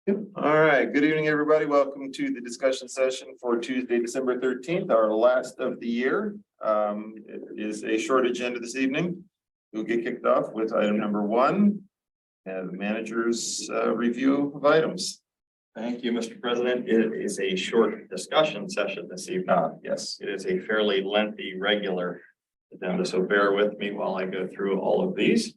Yep. All right. Good evening, everybody. Welcome to the discussion session for Tuesday, December 13th, our last of the year. It is a short agenda this evening. We'll get kicked off with item number 1 and the manager's review of items. Thank you, Mr. President. It is a short discussion session this evening. Yes. It is a fairly lengthy regular agenda, so bear with me while I go through all of these.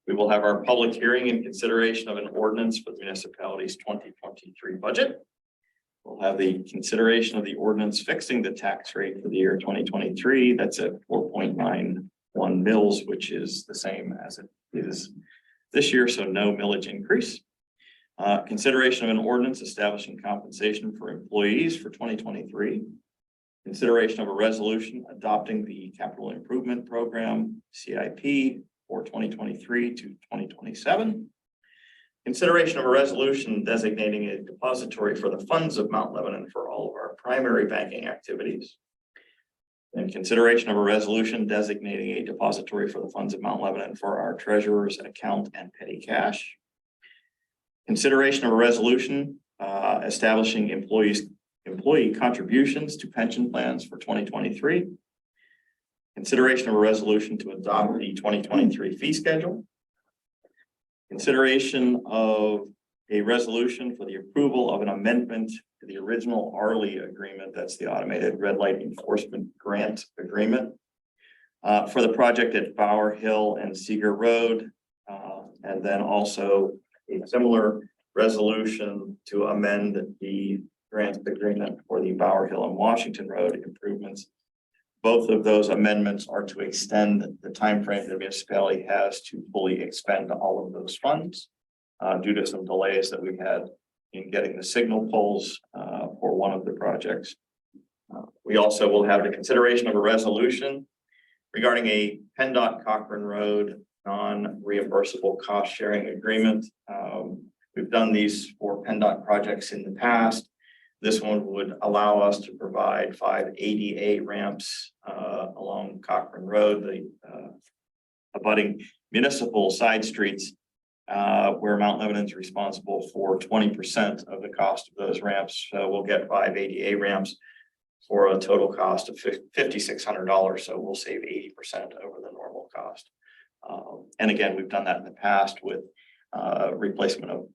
We will have our public hearing in consideration of an ordinance for the municipality's 2023 budget. We'll have the consideration of the ordinance fixing the tax rate for the year 2023. That's at 4.91 mils, which is the same as it is this year, so no millage increase. Consideration of an ordinance establishing compensation for employees for 2023. Consideration of a resolution adopting the capital improvement program, CIP, for 2023 to 2027. Consideration of a resolution designating a depository for the funds of Mount Lebanon for all of our primary banking activities. And consideration of a resolution designating a depository for the funds of Mount Lebanon for our treasurer's account and petty cash. Consideration of a resolution establishing employee contributions to pension plans for 2023. Consideration of a resolution to adopt the 2023 fee schedule. Consideration of a resolution for the approval of an amendment to the original ARLI agreement. That's the Automated Red Light Enforcement Grant Agreement for the project at Bower Hill and Seeger Road. And then also a similar resolution to amend the grant agreement for the Bower Hill and Washington Road improvements. Both of those amendments are to extend the time frame the municipality has to fully expend all of those funds due to some delays that we had in getting the signal poles for one of the projects. We also will have the consideration of a resolution regarding a PennDOT Cochrane Road non-reimbursable cost sharing agreement. We've done these for PennDOT projects in the past. This one would allow us to provide 5 ADA ramps along Cochrane Road, the abutting municipal side streets, where Mount Lebanon is responsible for 20% of the cost of those ramps. So we'll get 5 ADA ramps for a total cost of $5,600. So we'll save 80% over the normal cost. And again, we've done that in the past with replacement of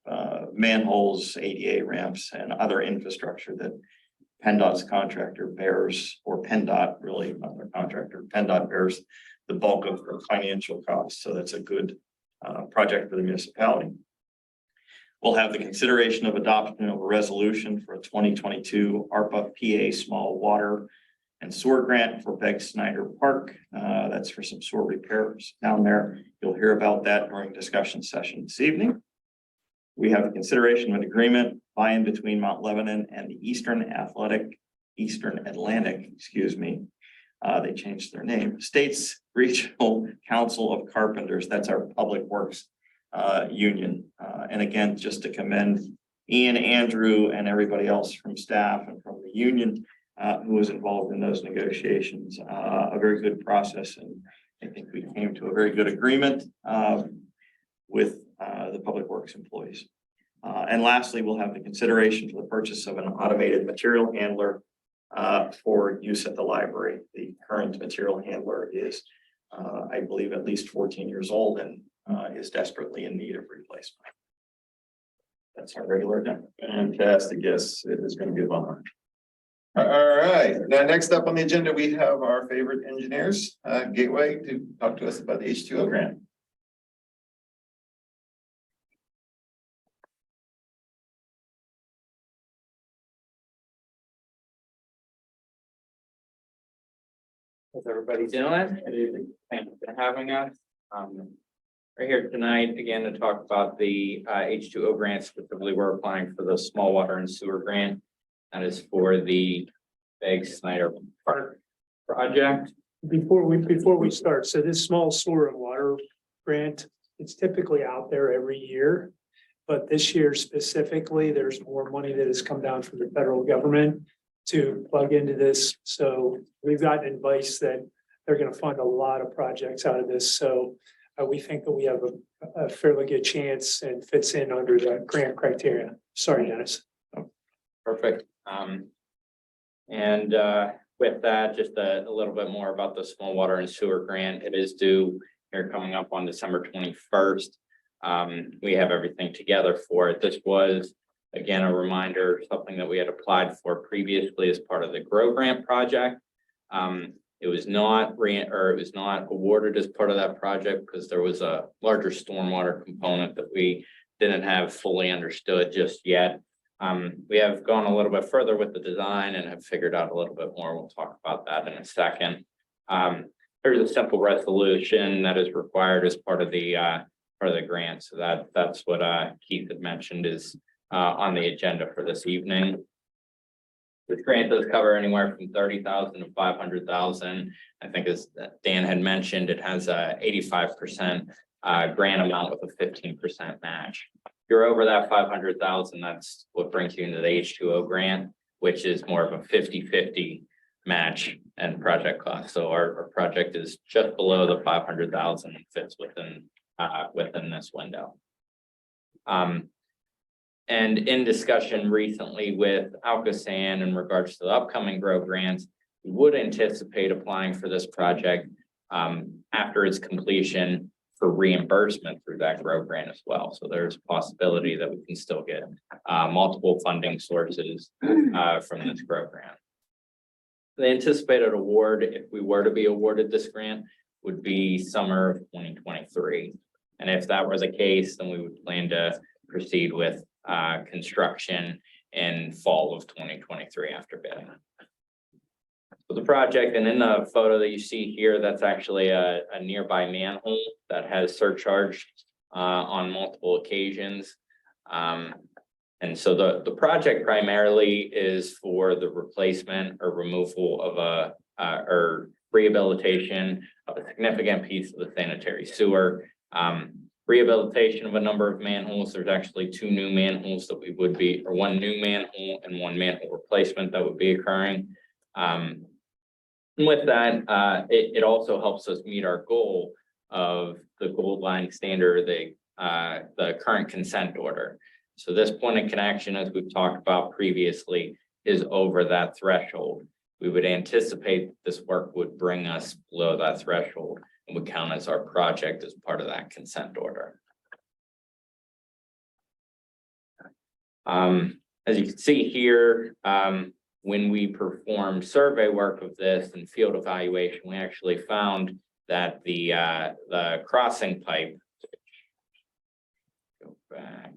manholes, ADA ramps, and other infrastructure that PennDOT's contractor bears, or PennDOT really, not their contractor. PennDOT bears the bulk of the financial costs. So that's a good project for the municipality. We'll have the consideration of adoption of a resolution for a 2022 ARPA PA small water and sewer grant for Beggs Snyder Park. That's for some sewer repairs down there. You'll hear about that during discussion session this evening. We have a consideration of an agreement by and between Mount Lebanon and the Eastern Atlantic, excuse me. They changed their name. States Regional Council of Carpenters. That's our public works union. And again, just to commend Ian, Andrew, and everybody else from staff and from the union who was involved in those negotiations. A very good process, and I think we came to a very good agreement with the public works employees. And lastly, we'll have the consideration for the purchase of an automated material handler for use at the library. The current material handler is, I believe, at least 14 years old and is desperately in need of replacement. That's our regular agenda. Fantastic. Yes, it is going to be a bummer. All right. Now, next up on the agenda, we have our favorite engineers, Gateway, to talk to us about the H2O grant. How's everybody doing? Thank you for having us. We're here tonight again to talk about the H2O grant. Specifically, we're applying for the small water and sewer grant. That is for the Beggs Snyder Park project. Before we start, so this small sewer and water grant, it's typically out there every year. But this year specifically, there's more money that has come down from the federal government to plug into this. So we've gotten advice that they're going to fund a lot of projects out of this. So we think that we have a fairly good chance and fits in under the grant criteria. Sorry, Dennis. Perfect. And with that, just a little bit more about the small water and sewer grant. It is due here coming up on December 21st. We have everything together for it. This was, again, a reminder, something that we had applied for previously as part of the Grow Grant project. It was not awarded as part of that project because there was a larger stormwater component that we didn't have fully understood just yet. We have gone a little bit further with the design and have figured out a little bit more. We'll talk about that in a second. There's a simple resolution that is required as part of the grant. So that's what Keith had mentioned is on the agenda for this evening. This grant does cover anywhere from 30,000 to 500,000. I think as Dan had mentioned, it has a 85% grant amount with a 15% match. If you're over that 500,000, that's what brings you into the H2O grant, which is more of a 50-50 match and project cost. So our project is just below the 500,000 and fits within this window. And in discussion recently with Alcosan in regards to the upcoming Grow grants, we would anticipate applying for this project after its completion for reimbursement through that Grow grant as well. So there's a possibility that we can still get multiple funding sources from this Grow grant. The anticipated award, if we were to be awarded this grant, would be summer of 2023. And if that were the case, then we would plan to proceed with construction in fall of 2023 after bidding. So the project, and in the photo that you see here, that's actually a nearby manhole that has surcharged on multiple occasions. And so the project primarily is for the replacement or removal of or rehabilitation of a significant piece of the sanitary sewer. Rehabilitation of a number of manholes. There's actually two new manholes that or one new manhole and one manhole replacement that would be occurring. With that, it also helps us meet our goal of the Gold Line standard, the current consent order. So this point of connection, as we've talked about previously, is over that threshold. We would anticipate this work would bring us below that threshold and would count as our project as part of that consent order. As you can see here, when we performed survey work of this and field evaluation, we actually found that the crossing pipe, go back,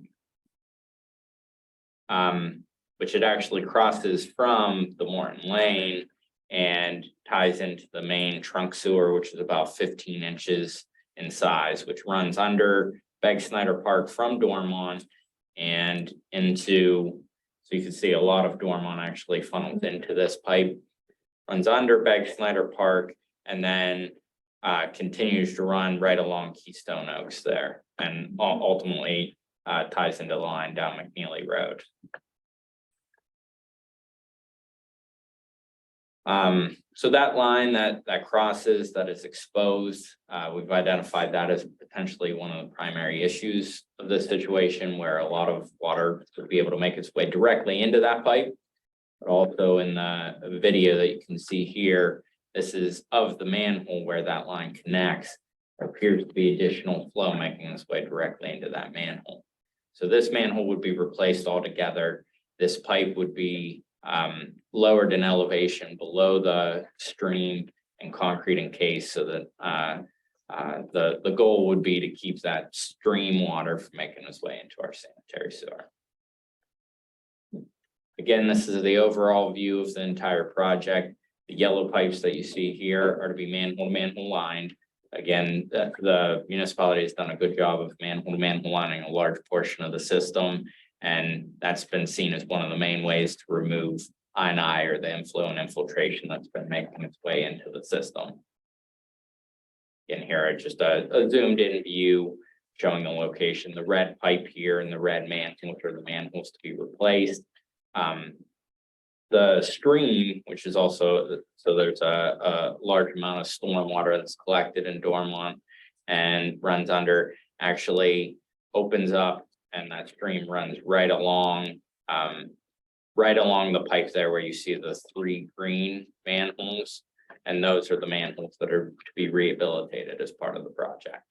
which it actually crosses from the Morton Lane and ties into the main trunk sewer, which is about 15 inches in size, which runs under Begg Snyder Park from Dormont and into, so you can see a lot of Dormont actually funnels into this pipe, runs under Begg Snyder Park, and then continues to run right along Keystone Oaks there, and ultimately ties into the line down McNeely Road. So that line that crosses, that is exposed, we've identified that as potentially one of the primary issues of this situation, where a lot of water would be able to make its way directly into that pipe. But also in the video that you can see here, this is of the manhole where that line connects. There appears to be additional flow making its way directly into that manhole. So this manhole would be replaced altogether. This pipe would be lowered in elevation below the stream and concrete encased, so that the goal would be to keep that stream water from making its way into our sanitary sewer. Again, this is the overall view of the entire project. The yellow pipes that you see here are to be manhole lined. Again, the municipality has done a good job of manhole lining a large portion of the system. And that's been seen as one of the main ways to remove I&I, or the inflow and infiltration that's been making its way into the system. Again, here, just a zoomed in view showing the location, the red pipe here and the red manhole, which are the manholes to be replaced. The stream, which is also, so there's a large amount of storm water that's collected in Dormont, and runs under, actually opens up, and that stream runs right along the pipe there where you see the 3 green manholes. And those are the manholes that are to be rehabilitated as part of the project.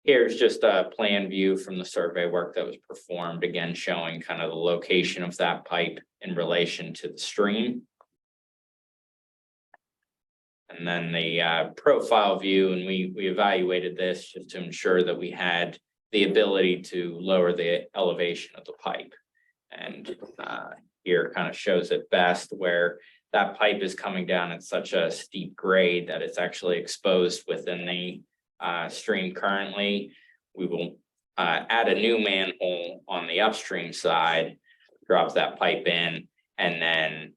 Here's just a plan view from the survey work that was performed, again showing kind of the location of that pipe in relation to the stream. And then the profile view, and we evaluated this just to ensure that we had the ability to lower the elevation of the pipe. And here kind of shows it best, where that pipe is coming down at such a steep grade that it's actually exposed within the stream currently. We will add a new manhole on the upstream side, drop that pipe in, and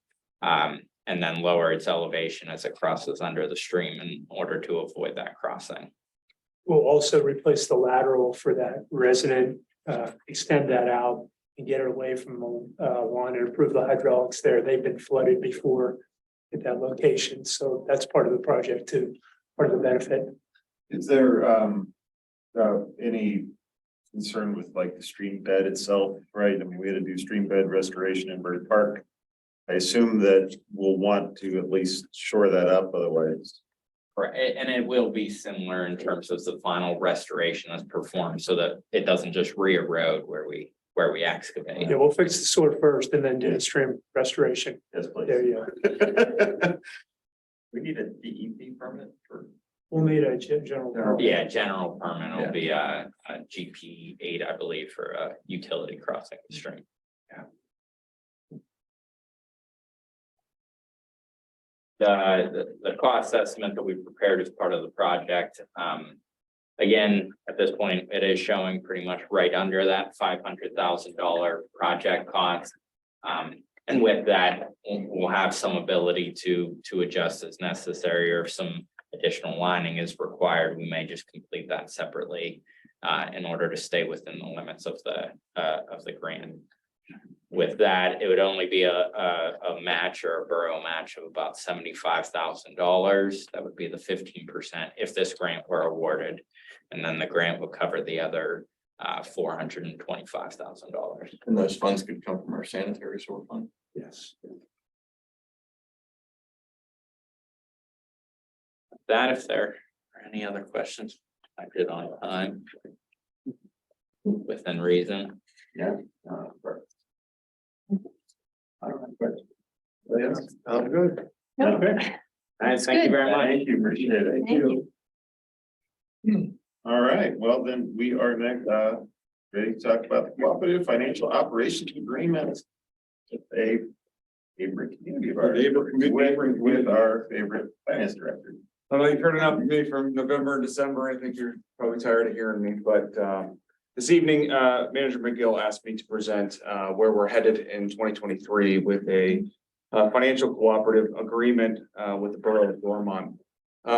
then lower its elevation as it crosses under the stream in order to avoid that crossing. We'll also replace the lateral for that resident, extend that out and get it away from one and improve the hydraulics there. They've been flooded before at that location, so that's part of the project too, part of the benefit. Is there any concern with like the stream bed itself, right? I mean, we had to do stream bed restoration in Bird Park. I assume that we'll want to at least shore that up, otherwise. Right, and it will be similar in terms of the final restoration that's performed, so that it doesn't just re-erode where we excavate. Yeah, we'll fix the sewer first and then do the stream restoration. Yes, please. There you go. We need a DEP permit for. We'll need a general. permit. Yeah, general permit will be a GP 8, I believe, for a utility crossing the stream. The cost estimate that we prepared as part of the project, again, at this point, it is showing pretty much right under that $500,000 project cost. And with that, we'll have some ability to adjust as necessary, or if some additional lining is required, we may just complete that separately in order to stay within the limits of the grant. With that, it would only be a match or a borough match of about $75,000. That would be the 15% if this grant were awarded. And then the grant would cover the other $425,000. And those funds could come from our sanitary sewer fund. Yes. That, if there are any other questions, I did on time. Within reason. Yeah. I don't have questions. Yes, I'm good. Okay. All right, thank you very much. Thank you, appreciate it. Thank you. All right, well, then we are next, ready to talk about the cooperative financial operations agreement. With a favorite community of ours, with our favorite finance director. Well, you've heard enough of me from November and December. I think you're probably tired of hearing me, but this evening, Manager McGill asked me to present where we're headed in 2023 with a financial cooperative agreement with the Borough of Dormont.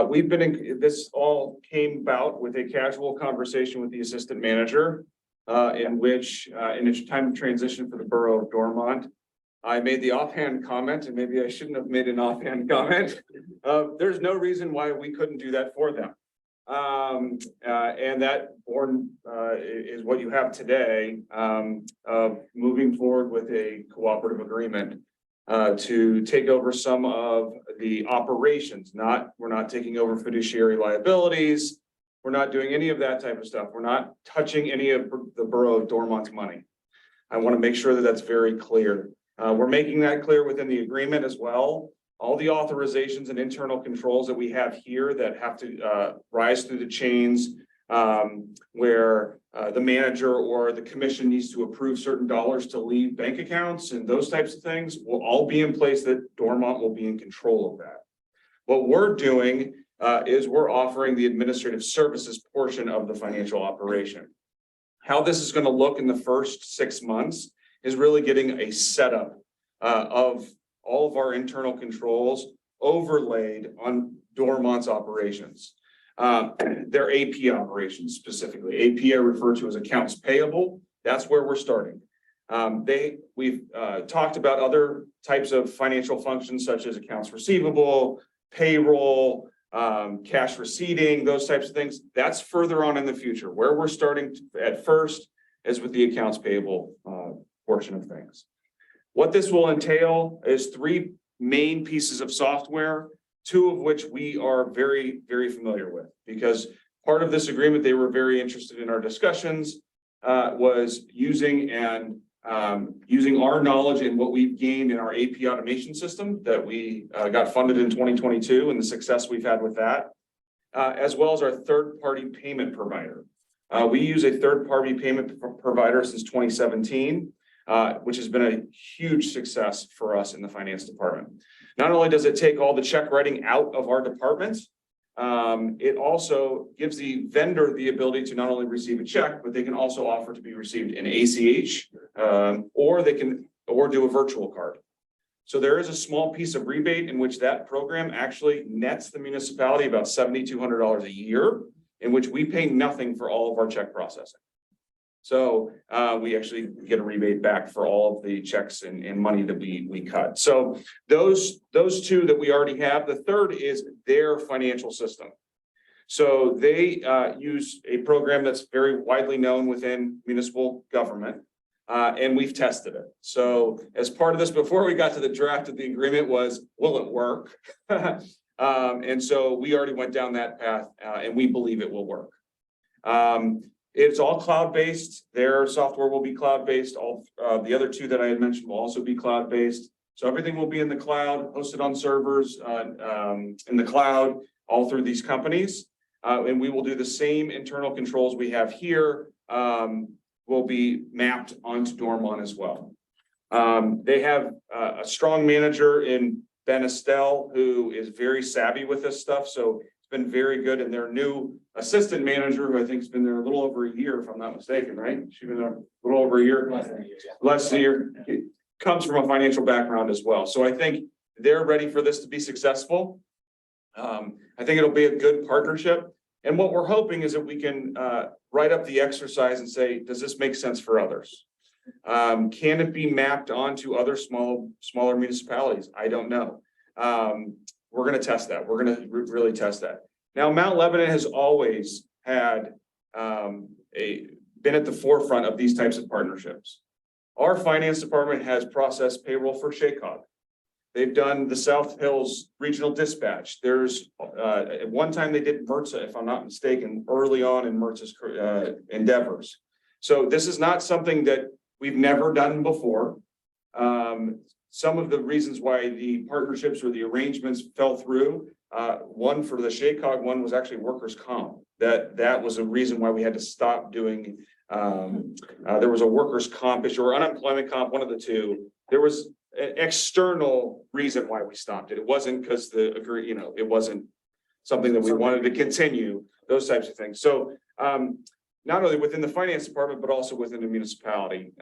We've been in, this all came about with a casual conversation with the assistant manager, in which in a time of transition for the Borough of Dormont, I made the offhand comment, and maybe I shouldn't have made an offhand comment. There's no reason why we couldn't do that for them. And that born is what you have today, of moving forward with a cooperative agreement to take over some of the operations. We're not taking over fiduciary liabilities. We're not doing any of that type of stuff. We're not touching any of the Borough of Dormont's money. I want to make sure that that's very clear. We're making that clear within the agreement as well. All the authorizations and internal controls that we have here that have to rise through the chains, where the manager or the commission needs to approve certain dollars to leave bank accounts and those types of things will all be in place, that Dormont will be in control of that. What we're doing is we're offering the administrative services portion of the financial operation. How this is going to look in the first 6 months is really getting a setup of all of our internal controls overlaid on Dormont's operations. Their AP operations specifically. AP I refer to as accounts payable. That's where we're starting. We've talked about other types of financial functions such as accounts receivable, payroll, cash receipting, those types of things. That's further on in the future. Where we're starting at first is with the accounts payable portion of things. What this will entail is 3 main pieces of software, 2 of which we are very, very familiar with, because part of this agreement, they were very interested in our discussions, was using our knowledge and what we've gained in our AP automation system that we got funded in 2022 and the success we've had with that, as well as our third-party payment provider. We use a third-party payment provider since 2017, which has been a huge success for us in the finance department. Not only does it take all the check writing out of our department, it also gives the vendor the ability to not only receive a check, but they can also offer to be received in ACH, or do a virtual card. So there is a small piece of rebate in which that program actually nets the municipality about $7,200 a year, in which we pay nothing for all of our check processing. So we actually get a rebate back for all of the checks and money that we cut. So those 2 that we already have. The third is their financial system. So they use a program that's very widely known within municipal government, and we've tested it. So as part of this, before we got to the draft of the agreement, was, will it work? And so we already went down that path, and we believe it will work. It's all cloud-based. Their software will be cloud-based. All the other 2 that I had mentioned will also be cloud-based. So everything will be in the cloud, hosted on servers in the cloud, all through these companies. And we will do the same internal controls we have here, will be mapped onto Dormont as well. They have a strong manager in Ben Estelle, who is very savvy with this stuff. So it's been very good. And their new assistant manager, who I think has been there a little over a year, if I'm not mistaken, right? She's been there a little over a year. Less than a year. It comes from a financial background as well. So I think they're ready for this to be successful. I think it'll be a good partnership. And what we're hoping is that we can write up the exercise and say, does this make sense for others? Can it be mapped onto other smaller municipalities? I don't know. We're going to test that. We're going to really test that. Now, Mount Lebanon has always had been at the forefront of these types of partnerships. Our finance department has processed payroll for Shaycog. They've done the South Hills Regional Dispatch. There's at one time they did MRTSA, if I'm not mistaken, early on in MRTSA's endeavors. So this is not something that we've never done before. Some of the reasons why the partnerships or the arrangements fell through, one for the Shaycog one was actually workers' comp. That was a reason why we had to stop doing. There was a workers' comp issue or unemployment comp, one of the 2. There was an external reason why we stopped it. It wasn't because it wasn't something that we wanted to continue, those types of things. So not only within the finance department, but also within the municipality,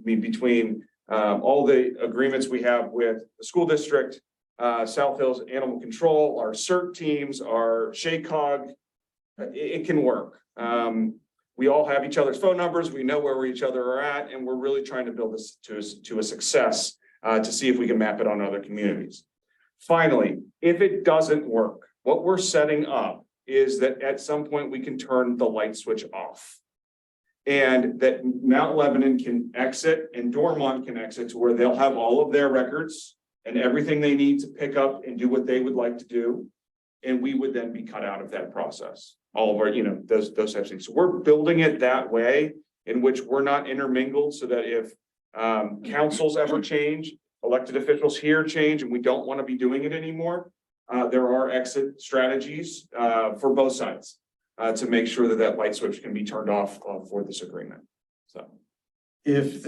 between all the agreements we have with the school district, South Hills Animal Control, our CERT teams, our Shaycog, it can work. We all have each other's phone numbers. We know where each other are at, and we're really trying to build this to a success to see if we can map it on other communities. Finally, if it doesn't work, what we're setting up is that at some point we can turn the light switch off. And that Mount Lebanon can exit and Dormont can exit to where they'll have all of their records and everything they need to pick up and do what they would like to do. And we would then be cut out of that process. All of our, those types of things. So we're building it that way in which we're not intermingled so that if councils ever change, elected officials here change, and we don't want to be doing it anymore, there are exit strategies for both sides to make sure that light switch can be turned off for this agreement. So if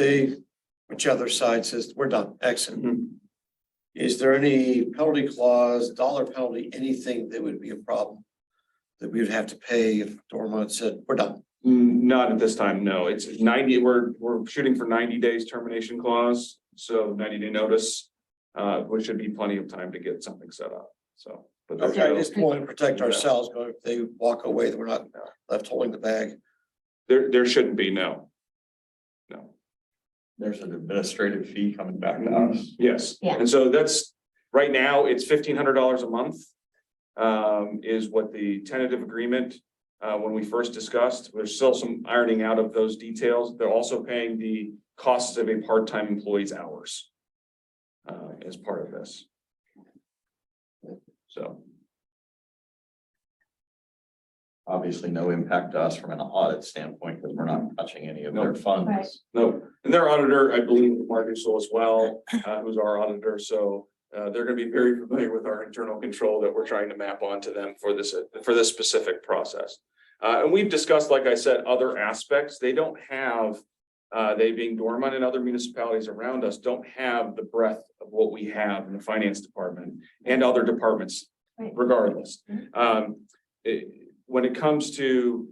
whichever side says we're done, exit, is there any penalty clause, dollar penalty, anything that would be a problem that we would have to pay if Dormont said we're done? Not at this time, no. It's 90. We're shooting for 90 days termination clause, so 90-day notice, which should be plenty of time to get something set up. So, but Okay, I just want to protect ourselves, but if they walk away, that we're not left holding the bag. There shouldn't be, no. There's an administrative fee coming back to us. Yes, Yeah. and so that's right now it's $1,500 a month. is what the tentative agreement, when we first discussed. There's still some ironing out of those details. They're also paying the costs of a part-time employee's hours as part of this. So. Obviously, no impact to us from an audit standpoint, because we're not touching any of their No. funds. No, and their auditor, I believe, Mark Russell as well, who's our auditor, so they're gonna be very familiar with our internal control that we're trying to map onto them for this specific process. And we've discussed, like I said, other aspects. They don't have, they being dormant in other municipalities around us, don't have the breadth of what we have in the finance department and other departments regardless. When it comes to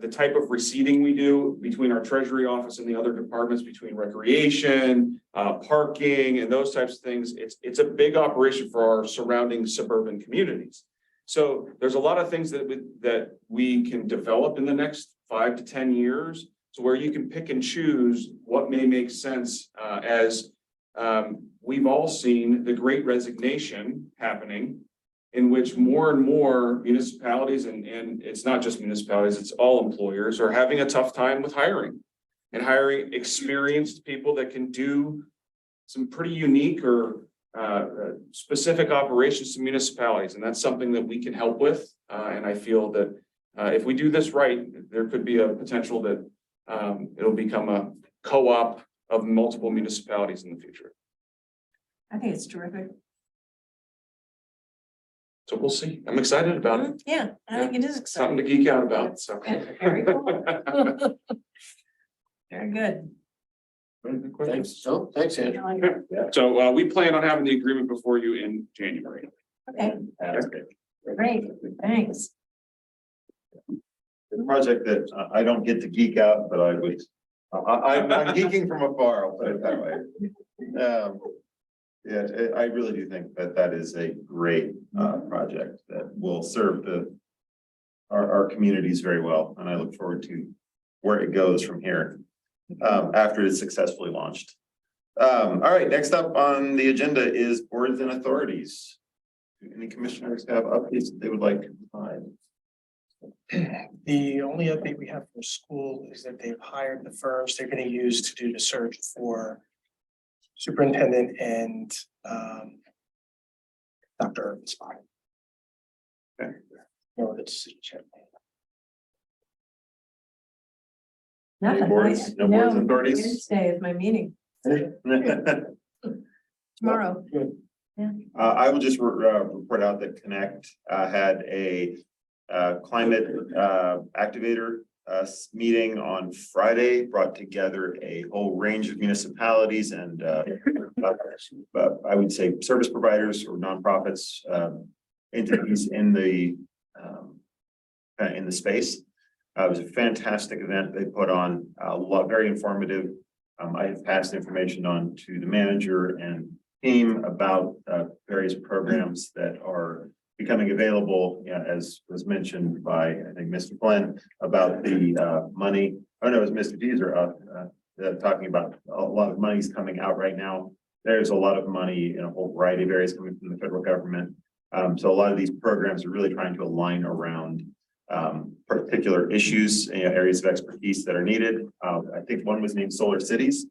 the type of receipting we do between our treasury office and the other departments, between recreation, parking and those types of things, it's a big operation for our surrounding suburban communities. So there's a lot of things that we can develop in the next 5 to 10 years. So where you can pick and choose what may make sense as we've all seen the great resignation happening, in which more and more municipalities, and it's not just municipalities, it's all employers, are having a tough time with hiring. And hiring experienced people that can do some pretty unique or specific operations to municipalities. And that's something that we can help with. And I feel that if we do this right, there could be a potential that it'll become a co-op of multiple municipalities in the future. I think it's terrific. So we'll see. I'm excited about it. Yeah, I think it is Something exciting. to geek out about, so. Very cool. Very good. Thanks, so, thanks, Andrew. So we plan on having the agreement before you in January. Okay, great, thanks. The project that I don't get to geek out, but I'm geeking from afar, I'll put it that way. Yeah, I really do think that that is a great project that will serve our communities very well, and I look forward to where it goes from here after it's successfully launched. All right, next up on the agenda is boards and authorities. Do any commissioners have updates that they would like to provide? The only update we have from school is that they've hired the firms they're gonna use to do the search for superintendent and Dr. Irvin spot. Okay. No, it's. Nothing. boards? No boards and authorities? Wednesday is my meeting tomorrow. I will just report out that Connect had a climate activator meeting on Friday, brought together a whole range of municipalities and I would say service providers or nonprofits, entities in the space. It was a fantastic event they put on, a lot, very informative. I have passed information on to the manager and team about various programs that are becoming available, as was mentioned by, I think, Mr. Glenn, about the money. Oh, no, it was Mr. Deezer talking about a lot of money's coming out right now. There's a lot of money in a whole variety of areas coming from the federal government. So a lot of these programs are really trying to align around particular issues, areas of expertise that are needed. I think one was named Solar Cities.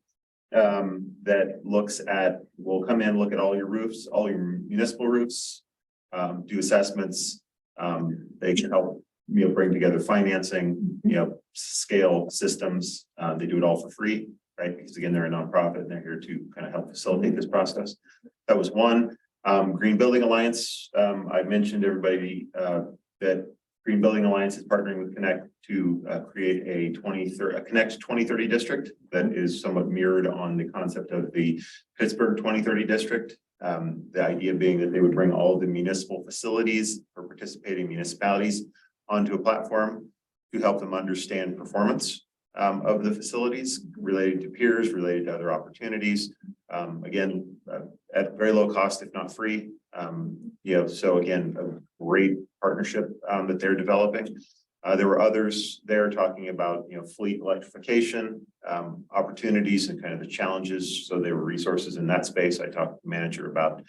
That looks at, will come in, look at all your roofs, all your municipal roofs, do assessments. They can help, bring together financing, scale systems. They do it all for free, right? Because again, they're a nonprofit and they're here to kind of help facilitate this process. That was one. Green Building Alliance. I mentioned everybody that Green Building Alliance is partnering with Connect to create a Connect 2030 district that is somewhat mirrored on the concept of the Pittsburgh 2030 district. The idea being that they would bring all of the municipal facilities or participating municipalities onto a platform to help them understand performance of the facilities related to peers, related to other opportunities. Again, at very low cost, if not free. So again, a great partnership that they're developing. There were others there talking about, fleet electrification, opportunities and kind of the challenges. So there were resources in that space. I talked to the manager about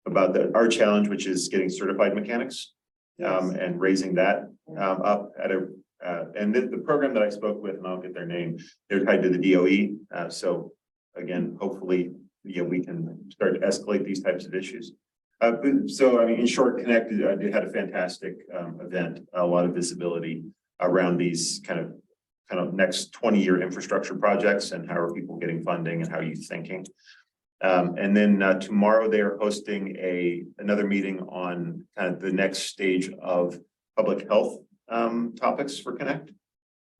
about our challenge, which is getting certified mechanics. And raising that up at a, and the program that I spoke with, and I'll get their name, they're tied to the DOE. So again, hopefully, we can start to escalate these types of issues. So I mean, in short, Connect had a fantastic event, a lot of visibility around these kind of next 20-year infrastructure projects and how are people getting funding and how are you thinking. And then tomorrow they are hosting another meeting on kind of the next stage of public health topics for Connect.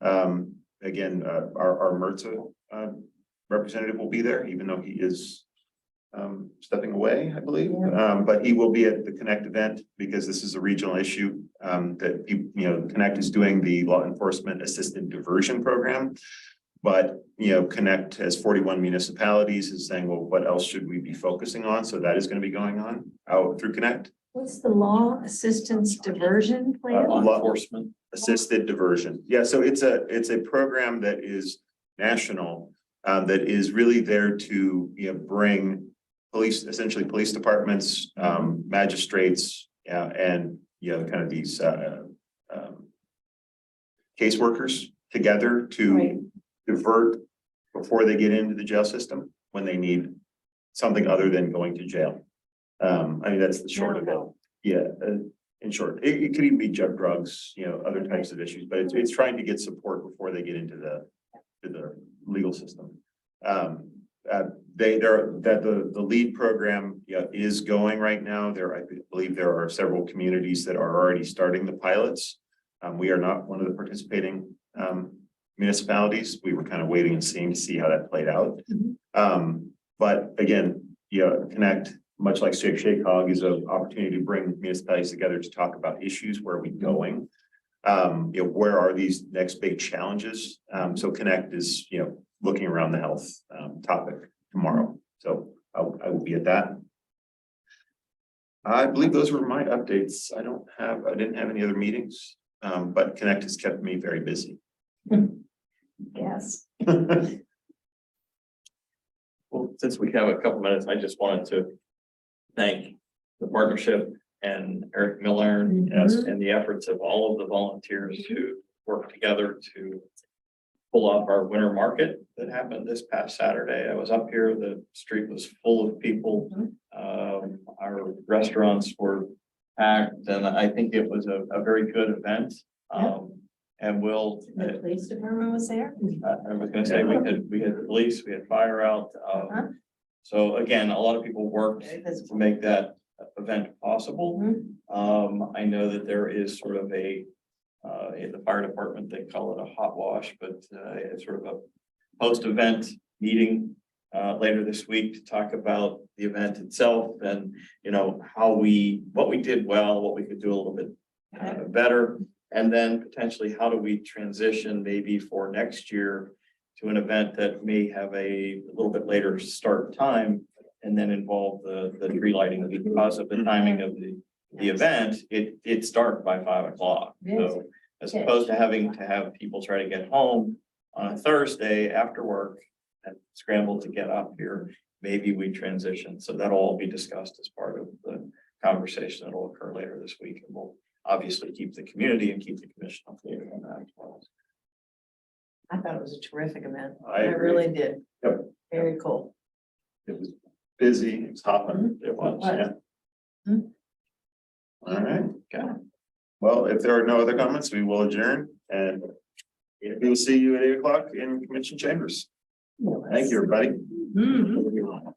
Again, our MRTA representative will be there, even though he is stepping away, I believe. But he will be at the Connect event because this is a regional issue that Connect is doing the law enforcement assisted diversion program. But, Connect has 41 municipalities is saying, well, what else should we be focusing on? So that is going to be going on out through Connect. What's the law assistance diversion plan? Law enforcement. Assisted diversion. Yeah, so it's a program that is national, that is really there to, bring essentially police departments, magistrates, and, kind of these caseworkers together to Right. divert before they get into the jail system when they need something other than going to jail. I mean, that's the short of it. Yeah, in short, it could even be drugs, other types of issues, but it's trying to get support before they get into the legal system. The LEAD program is going right now. I believe there are several communities that are already starting the pilots. We are not one of the participating municipalities. We were kind of waiting and seeing to see how that played out. But again, Connect, much like Shake Hog, is an opportunity to bring municipalities together to talk about issues. Where are we going? Where are these next big challenges? So Connect is, looking around the health topic tomorrow. So I will be at that. I believe those were my updates. I didn't have any other meetings, but Connect has kept me very busy. Yes. Well, since we have a couple minutes, I just wanted to thank the partnership and Eric Miller and the efforts of all of the volunteers who worked together to pull off our winter market that happened this past Saturday. I was up here, the street was full of people. Our restaurants were packed, and I think it was a very good event. And The police department was there? I was gonna say, we had police, we had fire out. So again, a lot of people worked to make that event possible. I know that there is sort of in the fire department, they call it a hot wash, but it's sort of a post-event meeting later this week to talk about the event itself and, what we did well, what we could do a little bit better. And then potentially, how do we transition maybe for next year to an event that may have a little bit later start time and then involve the tree lighting because of the timing of the event, it's dark by 5 o'clock. So as opposed to having to have people try to get home on a Thursday after work and scramble to get up here, maybe we transition. So that'll all be discussed as part of the conversation that will occur later this week. And we'll obviously keep the community and keep the commission updated on that as well. I thought it was a terrific event. I I agree. really did. Yep. Very cool. It was busy, it was hopping, it was, yeah. All right, Okay. well, if there are no other comments, we will adjourn and we will see you at 8 o'clock in commission chambers. Thank you, everybody. Mhm.